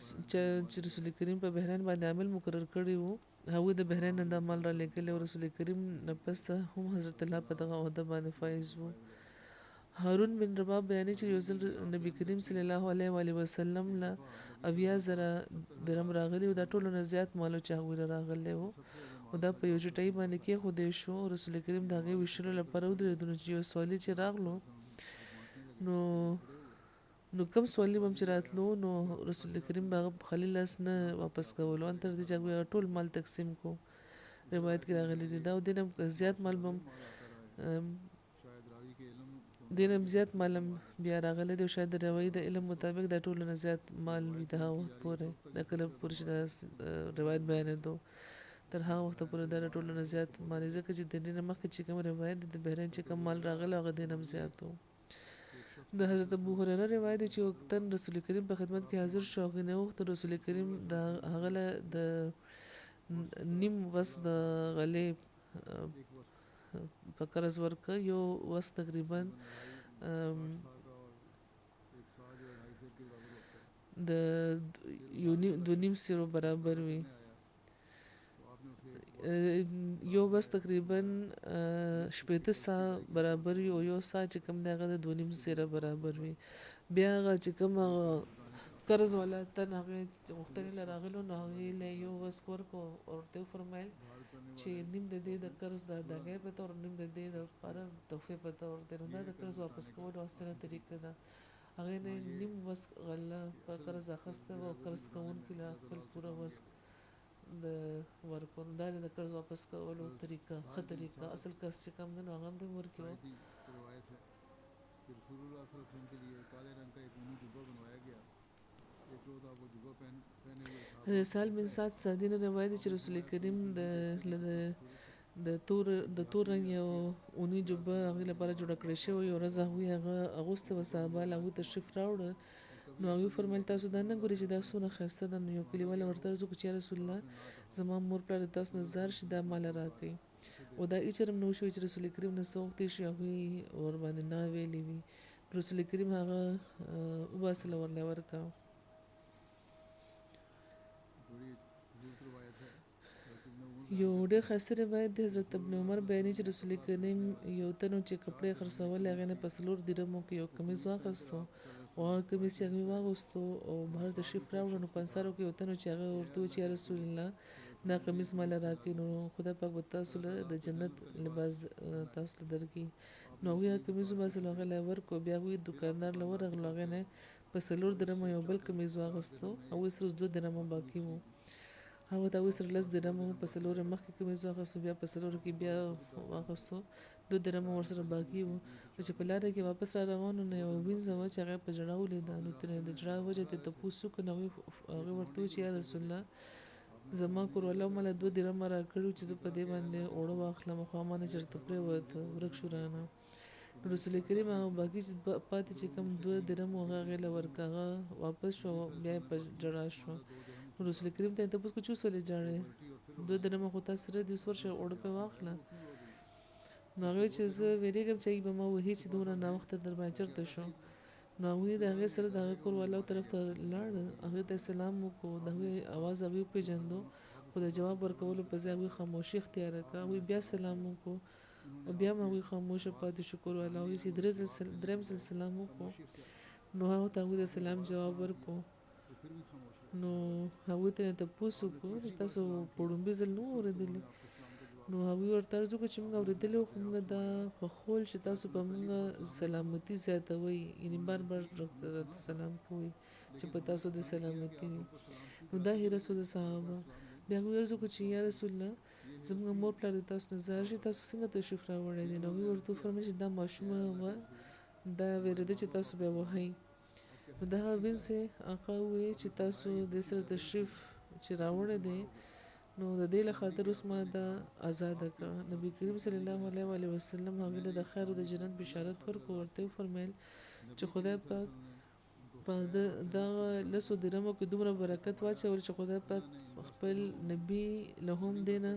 چې رسول کریم په بحرین باندې عامل مقرر کړی وو هغوی د بحرین نه دا مال را لېږلی او رسول کریم نه پس ته هم حضرت الله په دغه عهده باندې فایز وو هارون بن رباب بیانې چې یو ځل نبی کریم صلی الله علیه و آله وسلم له 80,000 درهم راغلی او دا ټولو نه زیات مال چې هغوی له راغلی وو او دا په یو چټۍ باندې کېښودی شو رسول کریم د هغې ویشلو لپاره ودرېدو نو چې یو سوالي چې راغلو نو کم سوالی بم چې راتلو نو رسول کریم به هغه په خالي لاس نه واپس کولو ان تر دې چې هغوی ټول مال تقسیم کو روایت کې راغلی دی دا او دینم زیات مال بم دینم زیات مالم بیا راغلی دی او شاید د روایي د علم مطابق دا ټولو نه زیات مال وي د هغه وخت پورې دا کله پورې چې دا روایت بیانېدو تر هغه وخته پورې دا ټولو نه زیات مال ځکه چې د دې نه مخکې چې کوم روایت د بحرین چې کوم مال راغلی هغه د هم زیات و د حضرت ابو هريره روایت دی چې وختن رسول کریم په خدمت کې حاضر شو او نه وخت رسول کریم د هغه له د نیم وس د غلې एक वक्त په قرض ورکه یو وس تقریبا तकरीबन 60 साल का और एक साल जो है 2.5 सेर के बराबर होता है د یو دو نیم سیرو برابر وي करने आया तो आपने उसे एक वक्त یو بس تقریبا شپېته سا برابر وي او یو سا چې کوم دی هغه د دوه نیم سیره برابر وي بیا هغه چې کوم هغه قرض والا تن هغې غوښتنې له راغلو نو هغې له یو وس ورکړو او ورته یې وفرمیل बाहर करने چې نیم د دې د قرض د اداګۍ په طور نیم د دې د لپاره تحفې په طور دی نو دا د قرض واپس کولو اسانه طریقه ده هغې نه نیم وس غله په قرض اخیسته او قرض کوونکي له خپل پوره وس د ورکړو دا د قرض واپس کولو طریقه ښه طریقه اصل قرض چې کوم دی نو هغه هم د ورکړو साइदी से रवायत है कि रसूलुल्लाह सल्लल्लाहु अलैहि वसल्लम के लिए काले रंग का एक ऊनी जुब्बा बनवाया गया एक रोज़ आप वो जुब्बा पहने हुए حضرت سهل بن سعد سعدي نه روایت دی چې رسول کریم د تور رنګ یو اونی جوبه هغې لپاره جوړه کړې شوې یو ورځ هغوی هغه اغوسته وه صحابه له هغوی تشریف راوړه نو هغوی فرمیل تاسو دا نه ګورئ چې دا څونه ښایسته ده نو یو کلیواله ورته عرض وکړو چې یا رسول الله زما مور پلار د تاسو نه زار شي دا ماله راکړئ او دا هېڅ چېرې هم نه وشوی چې رسول کریم نه څه غوښتی شي هغوی ورباندې نه ویلې وي رسول کریم هغه وباسله ورله ورکړه बड़ी खूबसूरत रवायत है हज़रत इब्न उमर یو ډېر ښایسته روایت دی حضرت ابن عمر بیانوي چې رسول کریم یو تنو چې کپړې خرڅولې هغې نه په 4 درهمو کې یو کمیس واخیستو او هغه کمیس چې هغې واغوستو او بهر تشریف راوړو نو په انصارو کې یو تنو چې هغه ورته وویل چې یا رسول الله دا کمیس ماله راکړئ نو خدای پاک به تاسو له د جنت لباس تاسو له درکړي نو هغوی هغه کمیس وباسلو هغه له یې ورکړو بیا هغوی دوکاندار له ورغلو هغې نه په 4 درهمو یو بل کمیس واغوستو هغوی سره اوس 2 درهمه باقي وو هغه ته هغوی سره 10 درهمه په 4 مخکې کمیس واخیستو بیا په 4 کې بیا واخیستو 2 درهمه ورسره باقي وو چې په لاره کې واپس را روانو نه یو وینځه وه چې هغه په ژړا ولیده نو ترې د ژړا وجه ته تپوس وکړو نو هغې ورته وویل چې یا رسول الله زما کوروالا مله 2 درهمه راکړي چې زه په دې باندې اوړه واخلم خو ما نه چېرته پرېوته ورک شو رانه رسول کریم هغه باقي پاتې چې کوم 2 درهم هغه هغې له ورکړه هغه واپس شو بیا یې په ژړا شو رسول کریم ته یې تپوس کړو چې اوس ولې ژاړې 2 درهمه خو تا سره دي اوس ورشه اوړه پرې واخله نو هغې چې زه ویرېږم چې هغې به ما وهي چې دومره ناوخته در باندې چېرته شو نو هغوی د هغې سره د هغې کور والاو طرف ته لاړه هغې ته سلام وکړو د هغوی اواز هغوی وپېژندو خو د جواب ورکولو په ځای هغوی خاموشي اختیاره کړه هغوی بیا سلام وکړو او بیا هم هغوی خاموشه پاتې شو کور والا هغوی چې درېم ځل سلام وکړو نو هغه ته هغوی د سلام جواب ورکړو तो फिर भी खामोश रहे نو هغوی ته یې تپوس وکړو چې تاسو په لومبي ځل نه اورېدلي आपके सलाम का जवाब نو هغوی ورته عرض وکړو چې موږ اورېدلي وو خو موږ دا خوښول چې تاسو په موږ سلامتي زیاتوئ یعنې بار بار راته سلام کوئ چې په تاسو د سلامتي وي نو دا هیرس و د صحابه بیا هغوی عرض وکړو چې یا رسول الله زموږ مور پلار د تاسو نه زار شي تاسو څنګه تشریف راوړی دی نو هغوی ورته وفرمیل چې دا ماشومه وه دا وېرېده چې تاسو به یې وهئ نو د هغه وینځې آقا وویل چې تاسو د سره تشریف چې راوړی دی نو د دې له خاطر اوس ما دا آزاده کړه نبی کریم صلی الله علیه وسلم هغې له د خیر او د جنت بشارت ورکړو ورته یې وفرمیل چې خدای پاک په دغه 10 درهمو کې دومره برکت واچول چې خدای پاک خپل نبی له هم دې نه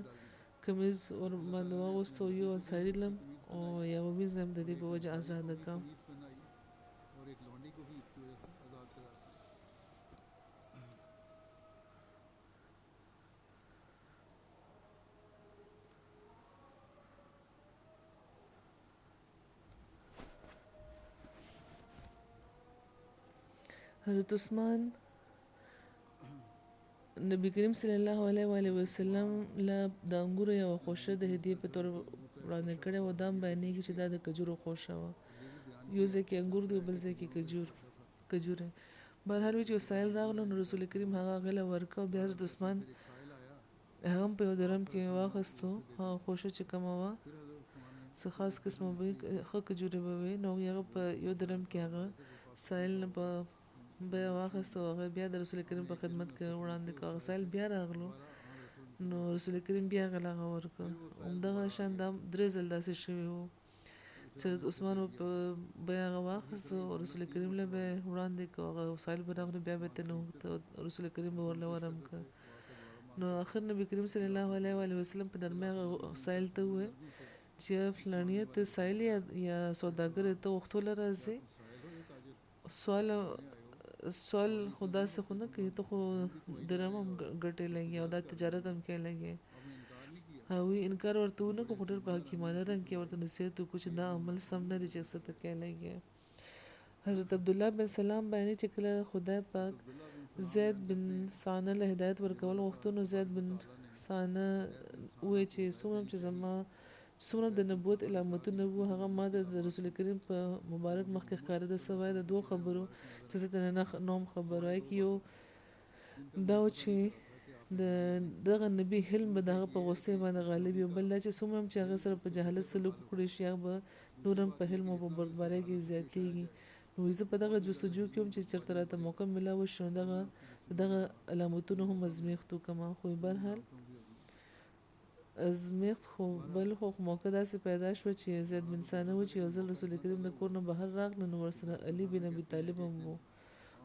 کمیز ور باندې واغوستو یو انصاري لم او یو وینځه هم د دې په وجه آزاده کړه कमीज पहनाई और एक लौंडी को भी इसकी वजह से आज़ाद करार दिया حضرت عثمان نبی کریم صلی الله علیه وسلم له د انګورو یو خوشه د هدیه په تور وړاندې کړې و دا هم بیانېږي چې دا د کجورو خوشه وه یو ځای کې انګور دی بل ځای کې کجوره بهرحال وی چې سایل راغلو نو رسول کریم هغه غله ورکو بیا حضرت عثمان फिर एक साहिल आया هغه هم په یو درم کې واخیستو هغه خوشه چې کومه وه फिर हज़रत उस्मान ने څه خاص قسمه به ښه کجورې به وي نو هغه په یو درم کې هغه سایل نه په بیا واخیستو هغه بیا د رسول کریم په خدمت کې وړاندې کړ هغه سایل بیا راغلو दोबारा हाँ रसूल نو رسول کریم بیا غلا ورکړ همدغه شان دا درې ځل داسې شوي وو چې عثمان په بیا واخیست او رسول کریم له به وړاندې کو هغه وسایل به راغلي بیا به ته نو رسول کریم به ورله ورم که نو آخر نبی کریم صلی الله علیه و آله وسلم په نرمۍ هغه سایل ته وویل چې فلانیه ته سایل یا سوداګر ته وختوله راځي سوال خدا سے خو نه کوي ته خو درهم هم ګټې لګي او دا تجارت هم کې لګي هغوی انکار ورته ونه کړو خو ډېر په حکیمانه رنګ کې ورته نصیحت وکړو چې دا عمل سم نه دی چې څه ته کې لګي حضرت عبدالله بن سلام بیانې چې کله خدای پاک زید بن سانه له هدایت ورکول غوښتو نو زید بن سانه ووایي چې څومره چې زما څومره د نبوت علامتونه وو هغه ما د رسول کریم په مبارک مخ کې ښکارېده سوای د دوه خبرو چې زه ته نه نوم خبره کې یو دا و چې دغه نبی حلم به دغه په غصې باندې غالب یو بل دا چې څومره چې هغه سره په جهالت سلوک وکړي شي هغه به نور هم په حلم او په بردبارۍ کې زیاتېږي نو زه په دغه جستجو کې هم چې چېرته راته موقع میلاوه شي نو دغه علامتونه هم ازمېښت وکړم خو بهرحال ازمېښت خو بل خو موقع داسې پیدا شوه چې زید بن ثانه و چې یو ځل رسول کریم د کور نه بهر راغله نو ورسره علي بن ابي طالب هم و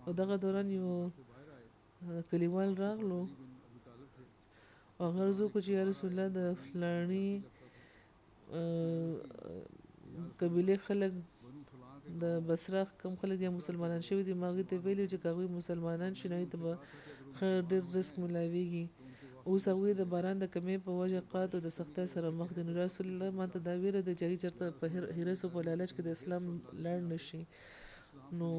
او دغه دوران یو کلیوال راغلو او هغه عرض وکړو چې یا رسول الله د فلاني قبیلې خلک د بصره کم خلک یا مسلمانان شوي دي ما هغوی ته ویلي چې که هغوی مسلمانان شي نو هغوی ته به ښه ډېر رزق ملاویږي اوس هغوی د باران د کمۍ په وجه قحط او د سختۍ سره مخ دي نو رسول الله ما ته دا ویره ده چې هغوی چېرته په حرص او په لالچ کې د اسلام لاړ نه شي نو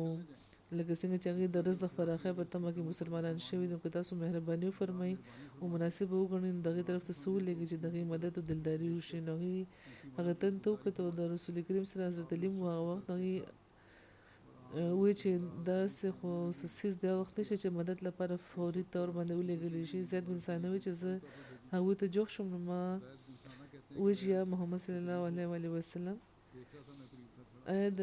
لکه څنګه چې هغوی د رزق د فراخۍ په تمه کې مسلمانان شوي دي نو که تاسو مهرباني وفرمایي او مناسب وګڼئ نو د هغوی طرف ته څه ولیږي چې د هغوی مدد او دلداري وشي نو هغوی هغه تن ته وکتل او د رسول کریم سره حضرت علي مو هغه وخت هغوی وایي چې داسې خو څیز دا وخت نشته چې مدد لپاره فوري طور باندې ولېږلی شي زید بن ثانه وایي چې زه هغوی ته جوخ شوم نو ما وایي چې یا محمد صلی الله علیه وسلم آیا د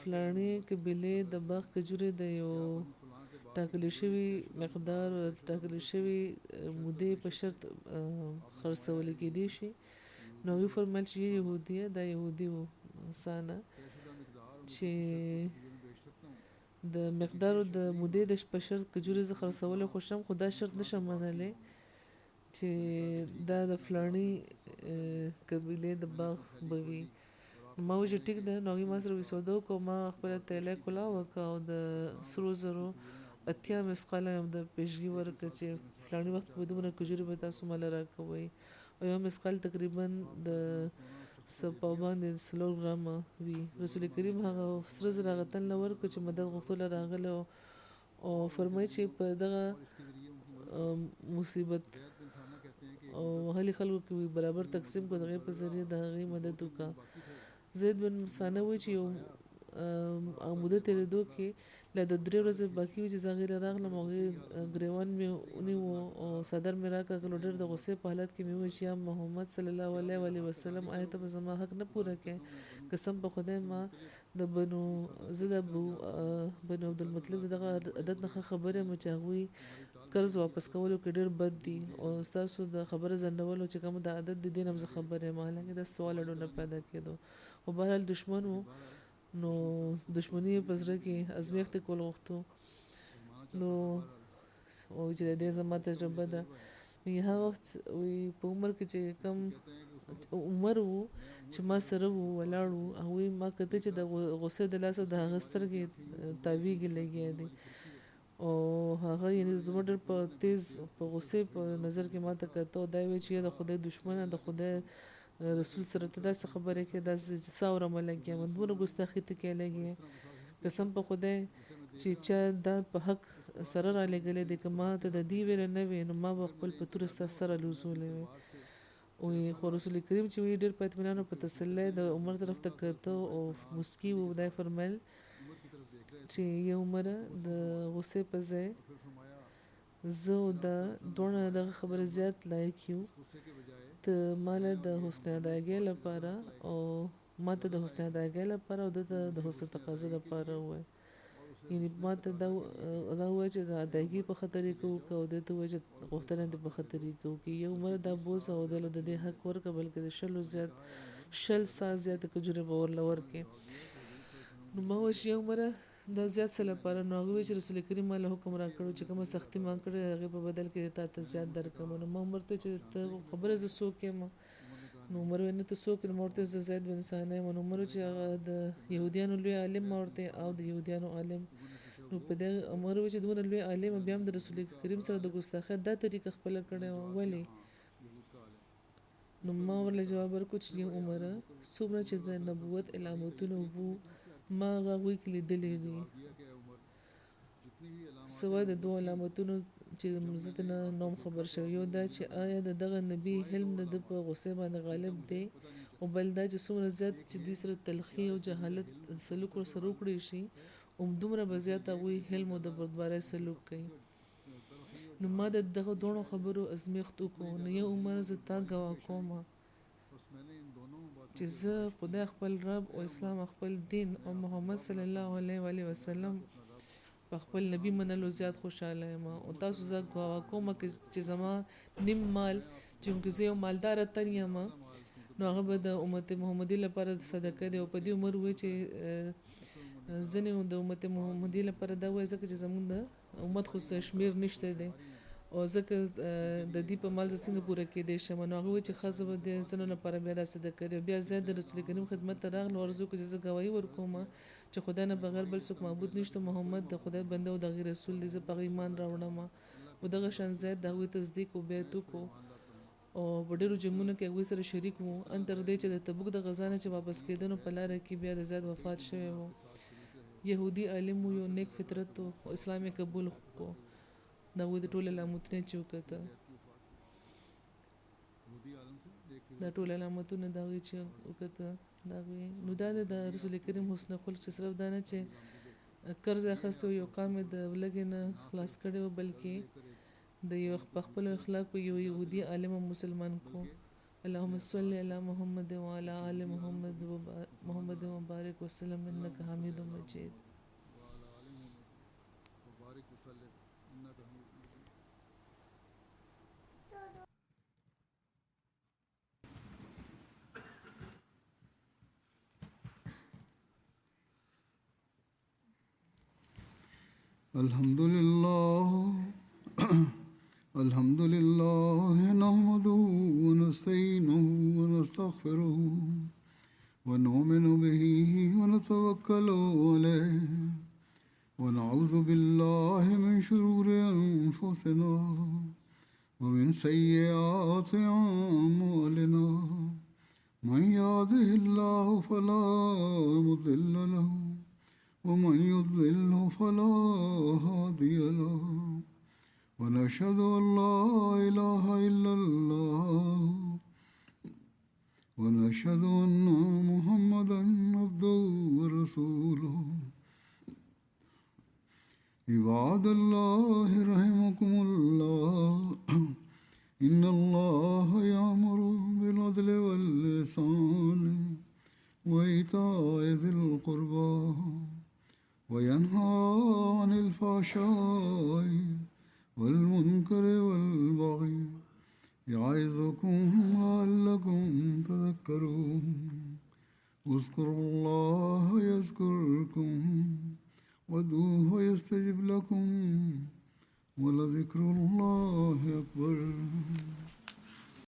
فلاني قبیلې د باغ کجورې د یو ټاکلی شوي مقدار ټاکلی شوي مودې په شرط خرڅول کېدی شي نو هغوی فرمیل چې یهودیه دا یهودي و سانه چې د مقدار د مودې د په شرط کجورې زه خرڅولی خوشم خو دا شرط نشم منلی چې دا د فلاني قبیلې د باغ به وي ما وایي چې ټیک ده نو هغوی ما سره سودا وکړه ما خپله تیلی کلا وکړه او د سرو زرو 80 مسقاله د پیشګي ورکړه چې فلاني وخت به دومره کجورې به تاسو مله راکوئ او یو مسقال تقریبا د په باندې 4 ګرامه وي رسول کریم هغه سره زر هغه تن له ورکړه چې مدد غوښتله راغله او فرمایي چې په دغه مصیبت او هلي خلکو کې برابر تقسیم کو دغه په ذریعه د هغې مدد وکړه زید بن ثانه وایي چې یو موده تېرېدو کې لا د 3 ورځې باقي وي چې زه هغې راغلم هغې ګریوان مې ونیو او صدر مې راکړه ډېر د غصې په حالت کې مې وویل چې یا محمد صلی الله علیه وسلم آیا ته به زما حق نه پوره کړې قسم په خدای ما زه د بنو عبدالمطلب دغه عدد نه خبر یم چې هغوی قرض واپس کولو کې ډېر بد دي او ستاسو د خبره ځنډولو چې کوم د عدد د دین هم زه خبر یم حالانکې دا سوال اډونه پیدا کېدو خو بهرحال دشمن و نو دشمني په زړه کې ازمېښت کول غوښتو نو وایي چې د دې زما تجربه ده هغه وخت په عمر کې چې کم عمر و چې ما سره ولاړ و هغوی ما کته چې د غصې د لاسه د هغه سترګې تاویږي لګیا دي او هغه یعنې زما ډېر په تیز په غصې په نظر کې ما ته کته او دا وایي چې د خدای دشمنه د خدای رسول سره ته داسې خبرې کې داسې څه اورمه لګیا من دومره ګستاخي ته کې لګیا قسم په خدای چې چا دا په حق سره را لګلې دی که ما ته د دې ویره نه وي نو ما به خپل په توره ستا سره لوزولی وي خو رسول کریم چې وایي ډېر په اطمینان او په تسلی د عمر طرف ته کته او مسکي و دا یې فرمیل چې یا عمره د غصې په ځای زه او دا دواړه دغه خبره زیات لایق یو ته ماله د حسن ادایګۍ لپاره او ما ته د حسن ادایګۍ لپاره او د حسن تقاضا لپاره ووایه یعنی ما ته دا وایي چې د ادایګي په ښه طریقه وکړه او دې ته وایي چې غوښتنه دې په ښه طریقه وکړي. یو عمر دا بوس او دله د دې حق ورکړه بلکې د شل سال زیاته کجورې به ورله ورکړي. نو ما وایي چې یو عمره دا زیات څه لپاره نو هغه وایي چې رسول کریم ماله حکم راکړو چې کومه سختي ما کړې هغې په بدل کې تا ته زیات درکړم. نو ما عمر ته چې ته خبره زه څوک یم نو عمر وایي نه ته څوک یې. نو ما ورته زه زید بن ثانیه یم. نو عمر چې هغه د یهودیانو لوی عالم ما ورته او د یهودیانو عالم نو په دې عمر وایي چې دومره لوی عالم بیا هم د رسول کریم سره د ګستاخۍ دا طریقه خپله کړې وه ولې. نو ما ورله جواب ورکړو چې یو عمره څومره چې د نبوت علامتونه وو ما هغه هغوی کې لیدلي دي سوا د دوه علامتونو چې زه نه نوم خبر شوی. یو دا چې آیا د دغه نبي حلم د ده په غصې باندې غالب دی او بل دا چې څومره زیات چې دې سره تلخي او جهالت سلوک ورسره وکړی شي دومره به زیات هغوی حلم او د بردبارۍ سلوک کوي. نو ما د دغه دواړو خبرو ازمیښت وکړو. نو یو عمر زه تا ګواه کوم چې زه خدای خپل رب او اسلام خپل دین او محمد صلی الله علیه و آله وسلم په خپل نبی منلو زیات خوشاله یم او تاسو زه ګواه کوم چې زما نیم مال چې زه یو مالدار تن یم نو هغه به د امت محمدي لپاره صدقه دی. او په دې عمر وایي چې ځینې د امت محمدي لپاره دا وایي ځکه چې زمونږ د امت خو شمیر نشته دی او ځکه د دې په مال زه څنګه پوره کېدی شم. نو هغه وایي چې ښځه به د ځینو لپاره بیا دا صدقه دی. بیا زیات د رسول کریم خدمت ته راغلو عرض وکړو چې زه ګواهي ورکوم چې خدای نه بغیر بل څوک معبود نشته محمد د خدای بنده او د هغې رسول دی. زه په هغه ایمان راوړم او دغه شان زیات د هغوی تصدیق او بیعت وکړو او په ډېرو جنګونو کې هغوی سره شریک وو ان تر دې چې د تبوک د غزا نه چې واپس کېدنو په لاره کې بیا د زیات وفات شوی و. یهودي عالم و یو نیک فطرت و اسلام یې قبول کړو. د هغوی د ټول علامتونه چې وکته دا ټول علامتونه د هغوی چې وکته د هغوی نو دا د رسول کریم حسن خلق چې صرف دا نه چې قرض اخیستی یو کام یې د لږې نه خلاص کړی و بلکې د یو په خپلو اخلاقو یو یهودي عالم مسلمان کو. اللهم صل علی محمد وعلى آل محمد وبارک وسلم انک حمید مجید. الحمد لله نحمده ونستعينه ونستغفره ونؤمن به ونتوكل عليه ونعوذ بالله من شرور أنفسنا ومن سيئات أعمالنا من يهده الله فلا مضل له ومن يضلله فلا هادي له ونشهد أن لا إله إلا الله ونشهد أن محمدا عبده ورسوله. عباد الله رحمكم الله إن الله يأمر بالعدل والإحسان وإيتاء ذي القربى وينهى عن الفحشاء والمنكر والبغي يعظكم لعلكم تذكرون. اذكروا الله يذكركم وادعوه يستجب لكم ولذكر الله أكبر.